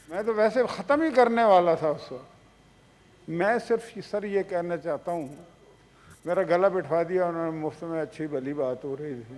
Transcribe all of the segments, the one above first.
میں تو ویسے ختم ہی کرنے والا تھا اس وقت. میں صرف سر یہ کہنا چاہتا ہوں، میرا گلا بٹھوا دیا انہوں نے مفت میں، اچھی بھلی بات ہو رہی تھی.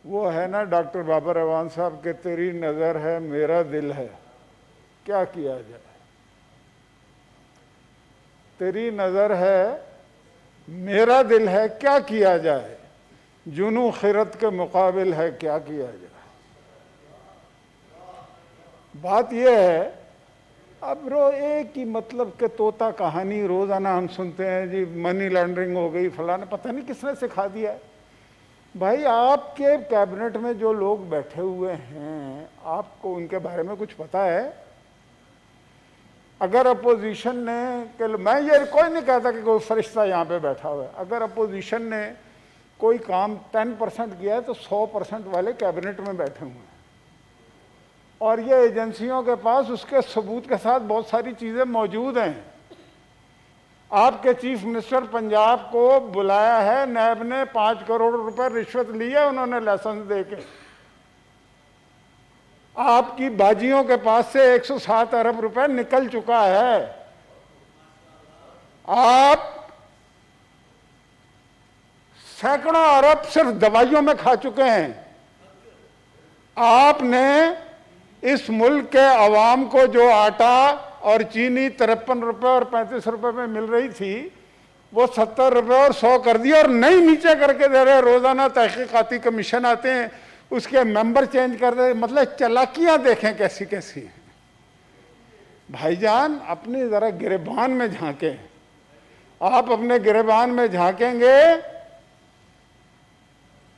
وہ ہے نا ڈاکٹر بابر اعوان صاحب کہ تیری نظر ہے میرا دل ہے کیا کیا جائے، تیری نظر ہے میرا دل ہے کیا کیا جائے، جنوں خرد کے مقابل ہے کیا کیا جائے. بات یہ ہے اب ایک ہی مطلب کہ طوطا کہانی روزانہ ہم سنتے ہیں جی منی لانڈرنگ ہو گئی فلانا، پتہ نہیں کس نے سکھا دیا ہے. بھائی آپ کے کیبنٹ میں جو لوگ بیٹھے ہوئے ہیں آپ کو ان کے بارے میں کچھ پتا ہے؟ اگر اپوزیشن نے میں یہ کوئی نہیں کہتا کہ کوئی فرشتہ یہاں پہ بیٹھا ہوا ہے، اگر اپوزیشن نے کوئی کام 10% کیا ہے تو 100% والے کیبنٹ میں بیٹھے ہوئے ہیں، اور یہ ایجنسیوں کے پاس اس کے ثبوت کے ساتھ بہت ساری چیزیں موجود ہیں. آپ کے چیف منسٹر پنجاب کو بلایا ہے، نیب نے 5 کروڑ روپے رشوت لی ہے انہوں نے لائسنس دے کے. آپ کی باجیوں کے پاس سے 107 ارب روپے نکل چکا ہے. آپ سینکڑوں ارب صرف دوائیوں میں کھا چکے ہیں. آپ نے اس ملک کے عوام کو جو آٹا اور چینی 53 روپے اور 35 روپے میں مل رہی تھی وہ 70 روپے اور 100 کر دیا، اور نئی نیچے کر کے دے رہے. روزانہ تحقیقاتی کمیشن آتے ہیں اس کے ممبر چینج کر دے. مطلب چلاکیاں دیکھیں کیسی کیسی ہیں. بھائی جان اپنی ذرا گریبان میں جھانکیں. آپ اپنے گریبان میں جھانکیں گے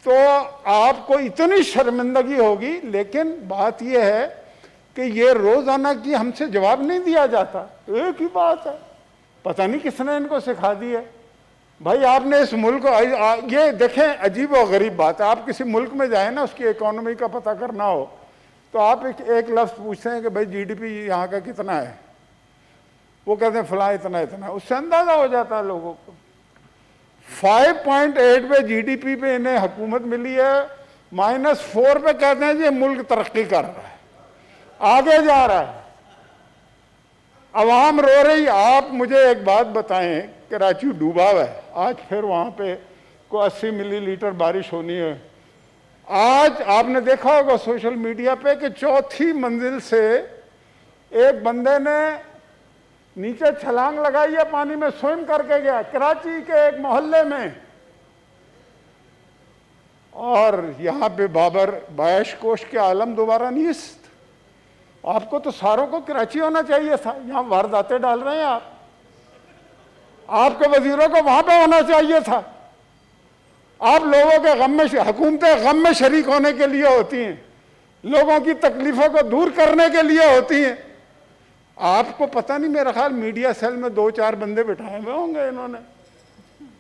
تو آپ کو اتنی شرمندگی ہوگی. لیکن بات یہ ہے کہ یہ روزانہ کی ہم سے جواب نہیں دیا جاتا. ایک ہی بات ہے، پتہ نہیں کس نے ان کو سکھا دی ہے. بھائی آپ نے اس ملک کو یہ دیکھیں عجیب و غریب بات ہے، آپ کسی ملک میں جائیں نا اس کی اکانومی کا پتہ کرنا ہو تو آپ ایک لفظ پوچھتے ہیں کہ بھائی جی ڈی پی یہاں کا کتنا ہے، وہ کہتے ہیں فلاں اتنا اتنا، اس سے اندازہ ہو جاتا ہے لوگوں کو. 5.8 پہ جی ڈی پی پہ انہیں حکومت ملی ہے، -4 پہ کہتے ہیں جی ملک ترقی کر رہا ہے، آگے جا رہا ہے، عوام رو رہی. آپ مجھے ایک بات بتائیں، کراچی ڈوبا ہوا ہے، آج پھر وہاں پہ کوئی 80 ملی لیٹر بارش ہونی ہے. آج آپ نے دیکھا ہوگا سوشل میڈیا پہ کہ 4تھی منزل سے ایک بندے نے نیچے چھلانگ لگائی ہے، پانی میں سوئم کر کے گیا کراچی کے ایک محلے میں. اور یہاں پہ بابر بایش کوش کے عالم دوبارہ نیست. آپ کو تو ساروں کو کراچی ہونا چاہیے تھا، یہاں وارداتیں ڈال رہے ہیں آپ کے وزیروں کو وہاں پہ ہونا چاہیے تھا. آپ لوگوں کے غم میں حکومتیں غم میں شریک ہونے کے لیے ہوتی ہیں، لوگوں کی تکلیفوں کو دور کرنے کے لیے ہوتی ہیں. آپ کو پتہ نہیں، میرا خیال میڈیا سیل میں 2-4 بندے بٹھائے ہوئے ہوں گے انہوں نے.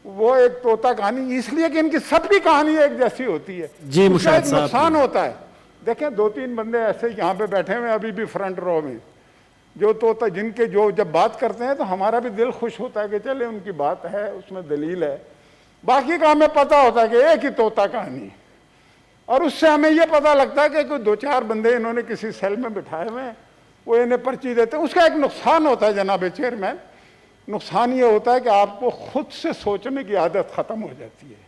وہ ایک طوطا کہانی، اس لیے کہ ان کی سب کی کہانی ایک جیسی ہوتی ہے. جی اس کا ایک مشاہد صاحب نقصان ہوتا ہے. دیکھیں 2-3 بندے ایسے یہاں پہ بیٹھے ہوئے ابھی بھی فرنٹ رو میں، جو طوطا جن کے جو جب بات کرتے ہیں تو ہمارا بھی دل خوش ہوتا ہے کہ چلے ان کی بات ہے اس میں دلیل ہے. باقی کا ہمیں پتہ ہوتا ہے کہ ایک ہی طوطا کہانی، اور اس سے ہمیں یہ پتہ لگتا ہے کہ کوئی 2-4 بندے انہوں نے کسی سیل میں بٹھائے ہوئے ہیں، وہ انہیں پرچی دیتے ہیں. اس کا ایک نقصان ہوتا ہے جناب چیئرمین، نقصان یہ ہوتا ہے کہ آپ کو خود سے سوچنے کی عادت ختم ہو جاتی ہے،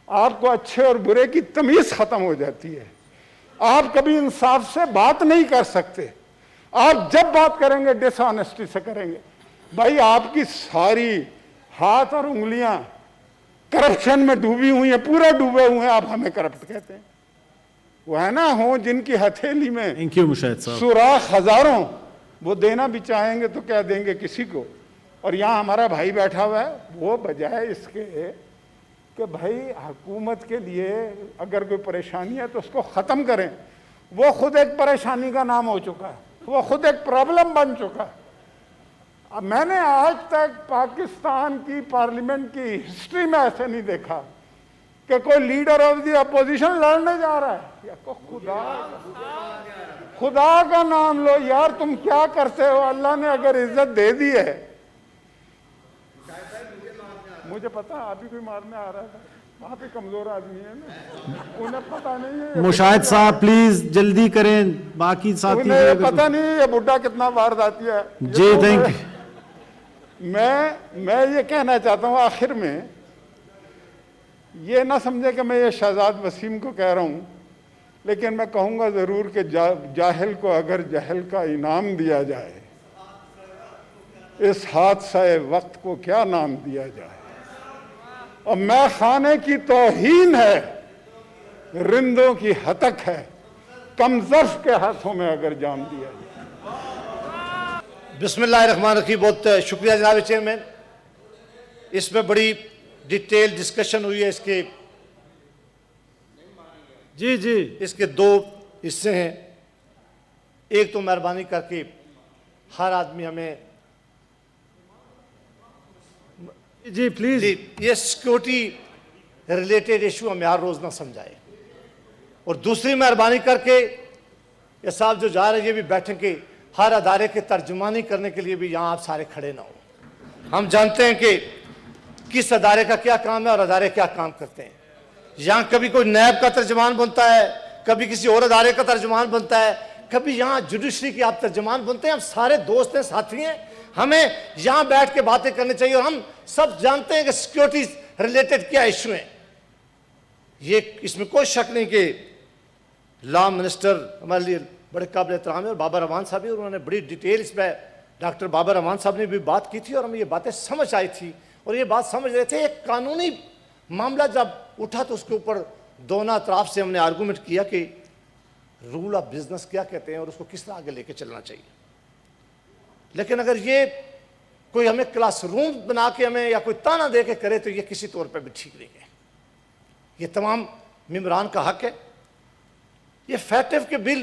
آپ کو اچھے اور برے کی تمیز ختم ہو جاتی ہے، آپ کبھی انصاف سے بات نہیں کر سکتے. آپ جب بات کریں گے ڈس آنیسٹی سے کریں گے. بھائی آپ کی ساری ہاتھ اور انگلیاں کرپشن میں ڈوبی ہوئی ہیں، پورے ڈوبے ہوئے ہیں، آپ ہمیں کرپٹ کہتے ہیں. وہ ہے نا ہوں جن کی ہتھیلی میں تھینک یو مشاہد صاحب. سوراخ ہزاروں، وہ دینا بھی چاہیں گے تو کیا دیں گے کسی کو. اور یہاں ہمارا بھائی بیٹھا ہوا ہے، وہ بجائے اس کے کہ بھائی حکومت کے لیے اگر کوئی پریشانی ہے تو اس کو ختم کریں، وہ خود ایک پریشانی کا نام ہو چکا ہے، وہ خود ایک پرابلم بن چکا ہے. اب میں نے آج تک پاکستان کی پارلیمنٹ کی ہسٹری میں ایسے نہیں دیکھا کہ کوئی لیڈر آف دی اپوزیشن لڑنے جا رہا ہے. یا خدا کا نام لو یار، تم کیا کرتے ہو؟ اللہ نے اگر عزت دے دی ہے، مجھے پتا آپ ہی کوئی مارنے آ رہا تھا. آپ ہی کمزور آدمی ہیں نا، انہیں پتہ نہیں ہے مشاہد صاحب پلیز جلدی کریں، باقی ساتھی انہیں پتہ نہیں یہ بڈھا کتنا وارداتی ہے. جی تھینک میں یہ کہنا چاہتا ہوں آخر میں، یہ نہ سمجھے کہ میں یہ شہزاد وسیم کو کہہ رہا ہوں، لیکن میں کہوں گا ضرور کہ جاہل کو اگر جہل کا انعام دیا جائے، اس حادثہ وقت کو کیا نام دیا جائے. اور میں خانے کی توہین ہے، رندوں کی ہتک ہے، کم ظرف کے ہاتھوں میں اگر جام دیا جائے. بسم اللہ الرحمن الرحیم. بہت شکریہ جناب چیئرمین. اس میں بڑی ڈیٹیل ڈسکشن ہوئی ہے. اس کے دو حصے ہیں. ایک تو مہربانی کر کے ہر آدمی ہمیں جی پلیز یہ سیکیورٹی ریلیٹڈ ایشو ہمیں ہر روز نہ سمجھائے. اور دوسری مہربانی کر کے یہ صاحب جو جا رہے ہیں یہ بھی بیٹھیں کہ ہر ادارے کے ترجمانی کرنے کے لیے بھی یہاں آپ سارے کھڑے نہ ہوں. ہم جانتے ہیں کہ کس ادارے کا کیا کام ہے اور ادارے کیا کام کرتے ہیں. یہاں کبھی کوئی نیب کا ترجمان بنتا ہے، کبھی کسی اور ادارے کا ترجمان بنتا ہے، کبھی یہاں جوڈیشری کے آپ ترجمان بنتے ہیں. ہم سارے دوست ہیں، ساتھی ہیں. ہمیں یہاں بیٹھ کے باتیں کرنی چاہیے. اور ہم سب جانتے ہیں کہ سیکیورٹی ریلیٹڈ کیا ایشو ہیں. یہ اس میں کوئی شک نہیں کہ لا منسٹر ہمارے لیے بڑے قابل احترام ہے، اور بابر امان صاحب بھی، اور انہوں نے بڑی ڈیٹیل اس میں ڈاکٹر بابر امان صاحب نے بھی بات کی تھی، اور ہمیں یہ باتیں سمجھ آئی تھی. اور یہ بات سمجھ رہے تھے ایک قانونی معاملہ جب اٹھا تو اس کے اوپر دونوں اطراف سے ہم نے آرگومنٹ کیا کہ رول آف بزنس کیا کہتے ہیں اور اس کو کس طرح آگے لے کے چلنا چاہیے. لیکن اگر یہ کوئی ہمیں کلاس روم بنا کے ہمیں یا کوئی تانا دے کے کرے تو یہ کسی طور پہ بھی ٹھیک نہیں ہے. یہ تمام ممبران کا حق ہے. یہ فیٹو کے بل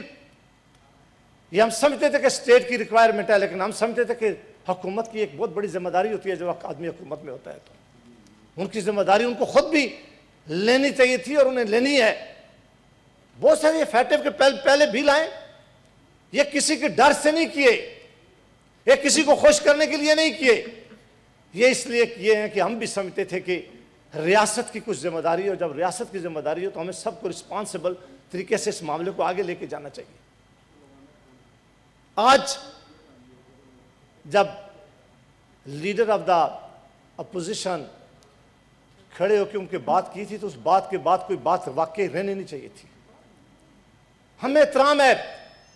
یہ ہم سمجھتے تھے کہ اسٹیٹ کی ریکوائرمنٹ ہے، لیکن ہم سمجھتے تھے کہ حکومت کی ایک بہت بڑی ذمہ داری ہوتی ہے. جب آدمی حکومت میں ہوتا ہے تو ان کی ذمہ داری ان کو خود بھی لینی چاہیے تھی اور انہیں لینی ہے. بہت سارے یہ فیٹو کے پہلے بل آئے، یہ کسی کے ڈر سے نہیں کیے، یہ کسی کو خوش کرنے کے لیے نہیں کیے. یہ اس لیے کیے ہیں کہ ہم بھی سمجھتے تھے کہ ریاست کی کچھ ذمہ داری ہے، اور جب ریاست کی ذمہ داری ہو تو ہمیں سب کو رسپانسبل طریقے سے اس معاملے کو آگے لے کے جانا چاہیے. آج جب لیڈر آف دا اپوزیشن کھڑے ہو کے ان کے بات کی تھی تو اس بات کے بعد کوئی بات واقعی رہنے نہیں چاہیے تھی. ہمیں احترام ہے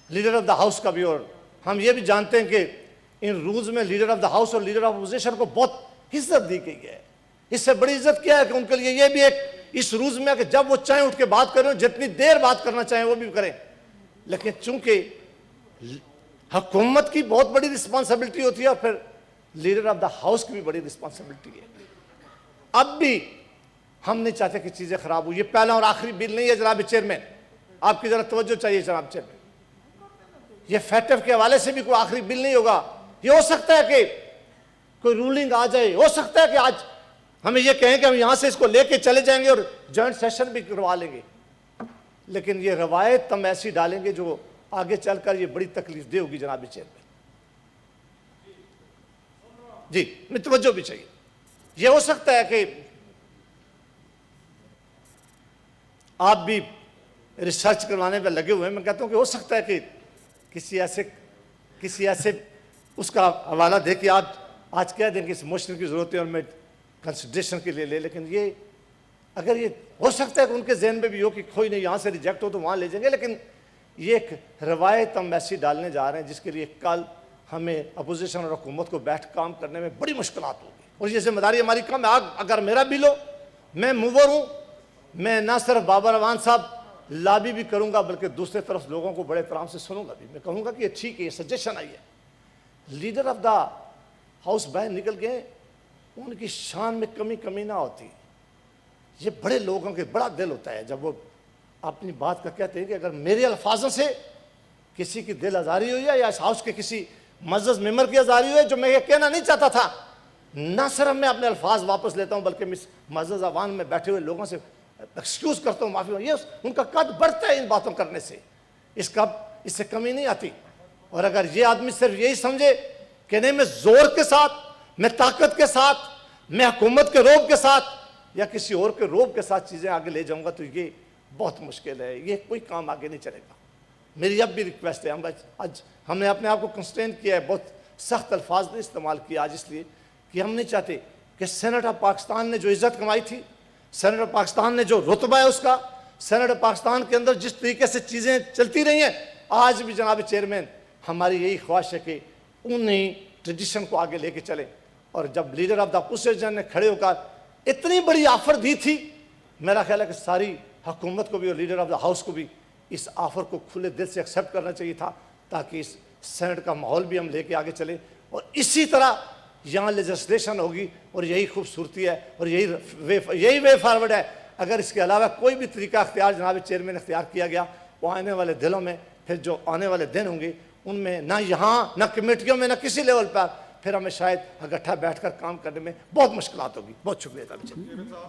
لیڈر آف دا ہاؤس کا بھی، اور ہم یہ بھی جانتے ہیں کہ ان رولز میں لیڈر آف دا ہاؤس اور لیڈر آف اپوزیشن کو بہت عزت دی گئی ہے. اس سے بڑی عزت کیا ہے کہ ان کے لیے یہ بھی ایک اس روز میں کہ جب وہ چاہیں اٹھ کے بات کریں، جتنی دیر بات کرنا چاہیں وہ بھی کریں. لیکن چونکہ حکومت کی بہت بڑی رسپانسبلٹی ہوتی ہے اور پھر لیڈر آف دا ہاؤس کی بھی بڑی رسپانسبلٹی ہے. اب بھی ہم نہیں چاہتے کہ چیزیں خراب ہو. یہ پہلا اور آخری بل نہیں ہے جناب چیئرمین، آپ کی ذرا توجہ چاہیے جناب چیئرمین. یہ فیٹو کے حوالے سے بھی کوئی آخری بل نہیں ہوگا. یہ ہو سکتا ہے کہ کوئی رولنگ آ جائے، ہو سکتا ہے کہ آج ہمیں یہ کہیں کہ ہم یہاں سے اس کو لے کے چلے جائیں گے اور جوائنٹ سیشن بھی کروا لیں گے. لیکن یہ روایت ہم ایسی ڈالیں گے جو آگے چل کر یہ بڑی تکلیف دہ ہوگی جناب چیئرمین. جی میں توجہ بھی چاہیے. یہ ہو سکتا ہے کہ آپ بھی ریسرچ کروانے پہ لگے ہوئے ہیں. میں کہتا ہوں کہ ہو سکتا ہے کہ کسی ایسے اس کا حوالہ دے کہ آپ آج کہہ دیں کہ اس موشن کی ضرورت ہے اور میں کنسیڈریشن کے لیے لے. لیکن یہ اگر یہ ہو سکتا ہے کہ ان کے ذہن میں بھی ہو کہ کوئی نہیں یہاں سے ریجیکٹ ہو تو وہاں لے جائیں گے. لیکن یہ ایک روایت ہم ایسی ڈالنے جا رہے ہیں جس کے لیے کل ہمیں اپوزیشن اور حکومت کو بیٹھ کام کرنے میں بڑی مشکلات ہوگی. اور یہ ذمہ داری ہماری کم ہے. اگر میرا بل ہو، میں موور ہوں، میں نہ صرف بابر امان صاحب لابی بھی کروں گا بلکہ دوسرے طرف لوگوں کو بڑے احترام سے سنوں گا بھی. میں کہوں گا کہ یہ ٹھیک ہے، یہ سجیشن آئی ہے. لیڈر آف دا ہاؤس باہر نکل گئے، ان کی شان میں کمی نہ ہوتی. یہ بڑے لوگوں کے بڑا دل ہوتا ہے جب وہ اپنی بات کا کہتے ہیں کہ اگر میرے الفاظوں سے کسی کی دل آزاری ہوئی ہے یا اس ہاؤس کے کسی معزز ممبر کی آزاری ہوئی ہے جو میں یہ کہنا نہیں چاہتا تھا، نہ صرف میں اپنے الفاظ واپس لیتا ہوں بلکہ معزز عوام میں بیٹھے ہوئے لوگوں سے ایکسکیوز کرتا ہوں، معافی. یہ ان کا قد بڑھتا ہے ان باتوں کرنے سے، اس سے کمی نہیں آتی. اور اگر یہ آدمی صرف یہی سمجھے کہ نہیں میں زور کے ساتھ، میں طاقت کے ساتھ، میں حکومت کے روب کے ساتھ یا کسی اور کے روب کے ساتھ چیزیں آگے لے جاؤں گا تو یہ بہت مشکل ہے، یہ کوئی کام آگے نہیں چلے گا۔ میری اب بھی ریکویسٹ ہے، آج ہم نے اپنے آپ کو کنسٹرین کیا ہے، بہت سخت الفاظ نے استعمال کیا آج، اس لیے کہ ہم نہیں چاہتے کہ سینٹ آف پاکستان نے جو عزت کمائی تھی، سینٹ آف پاکستان نے جو رتبہ ہے اس کا، سینٹ آف پاکستان کے اندر جس طریقے سے چیزیں چلتی رہی ہیں، آج بھی جناب چیئرمین ہماری یہی خواہش ہے کہ انہیں ٹریڈیشن کو آگے لے کے چلیں۔ اور جب لیڈر آف دا اپوزیشن نے کھڑے ہو کر اتنی بڑی آفر دی تھی، میرا خیال ہے کہ ساری حکومت کو بھی اور لیڈر آف دا ہاؤس کو بھی اس آفر کو کھلے دل سے ایکسیپٹ کرنا چاہیے تھا، تاکہ اس سینٹ کا ماحول بھی ہم لے کے آگے چلیں، اور اسی طرح یہاں لیجسلیشن ہوگی، اور یہی خوبصورتی ہے اور یہی وے فارورڈ ہے۔ اگر اس کے علاوہ کوئی بھی طریقہ اختیار جناب چیئرمین اختیار کیا گیا، وہ آنے والے دنوں میں، پھر جو آنے والے دن ہوں گے، ان میں نہ یہاں نہ کمیٹیوں میں نہ کسی لیول پر پھر ہمیں شاید اکٹھا بیٹھ کر کام کرنے میں بہت مشکلات ہوگی۔ بہت شکریہ۔